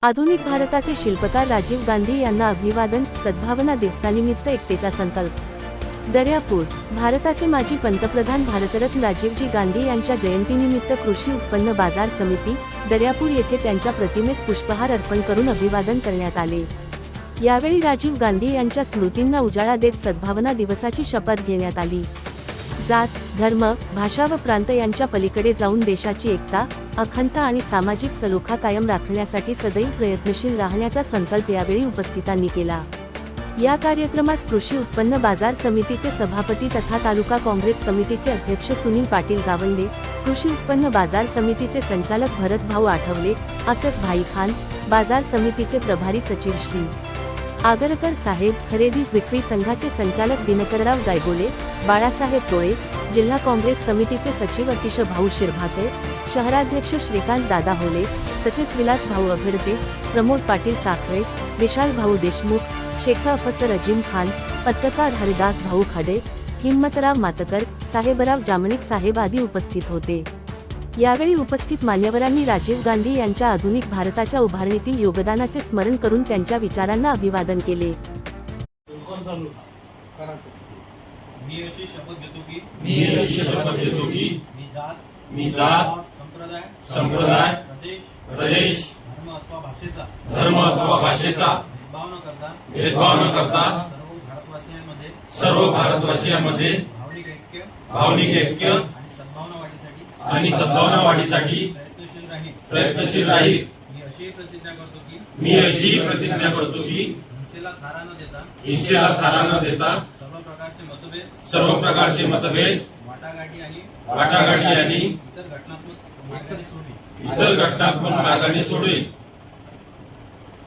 आधुनिक भारताचे शिल्पकार राजीव गांधी यांना अभिवादन. सद्भावना दिवसानिमित्त एकतेचा संकल्प. दर्यापूर. भारताचे माजी पंतप्रधान भारतरत्न राजीवजी गांधी यांच्या जयंतीनिमित्त कृषी उत्पन्न बाजार समिती, दर्यापूर येथे त्यांच्या प्रतिमेस पुष्पहार अर्पण करून अभिवादन करण्यात आले. यावेळी राजीव गांधी यांच्या स्मृतींना उजाळा देत सद्भावना दिवसाची शपथ घेण्यात आली. जात, धर्म, भाषा व प्रांत यांच्या पलीकडे जाऊन देशाची एकता, अखंडता आणि सामाजिक सलोखा कायम राखण्यासाठी सदैव प्रयत्नशील राहण्याचा संकल्प यावेळी उपस्थितांनी केला. या कार्यक्रमास कृषी उत्पन्न बाजार समितीचे सभापती तथा तालुका काँग्रेस कमिटीचे अध्यक्ष सुनील पाटील गावंडे, कृषी उत्पन्न बाजार समितीचे संचालक भरत भाऊ आठवले, असफ भाई खान, बाजार समितीचे प्रभारी सचिव श्री आगरकर साहेब, खरेदी विक्री संघाचे संचालक दिनकरराव गायबोले, बाळासाहेब टोळे, जिल्हा काँग्रेस कमिटीचे सचिव अतिश भाऊ शिरभाते, शहराध्यक्ष श्रीकांत दादा होले, तसेच विलास भाऊ अघडते, प्रमोद पाटील साखरे, विशाल भाऊ देशमुख, शेख अफसर अजीम खान, पत्रकार हरिदास भाऊ खाडे, हिम्मतराव मातकर, साहेबराव जामनिक साहेब आदी उपस्थित होते. यावेळी उपस्थित मान्यवरांनी राजीव गांधी यांच्या आधुनिक भारताच्या उभारणीतील योगदानाचे स्मरण करून त्यांच्या विचारांना अभिवादन केले. मी अशी शपथ घेतो की मी जात संप्रदाय प्रदेश धर्म अथवा भाषेचा भेदभाव न करता सर्व भारतवासियांमध्ये भावनिक ऐक्य आणि सद्भावना वाढीसाठी प्रयत्नशील राहील. मी अशी प्रतिज्ञा करतो की हिंसेला थारा न देता सर्व प्रकारचे मतभेद वाटाघाटी आणि इतर घटनात्मक मार्गाने सोडवे.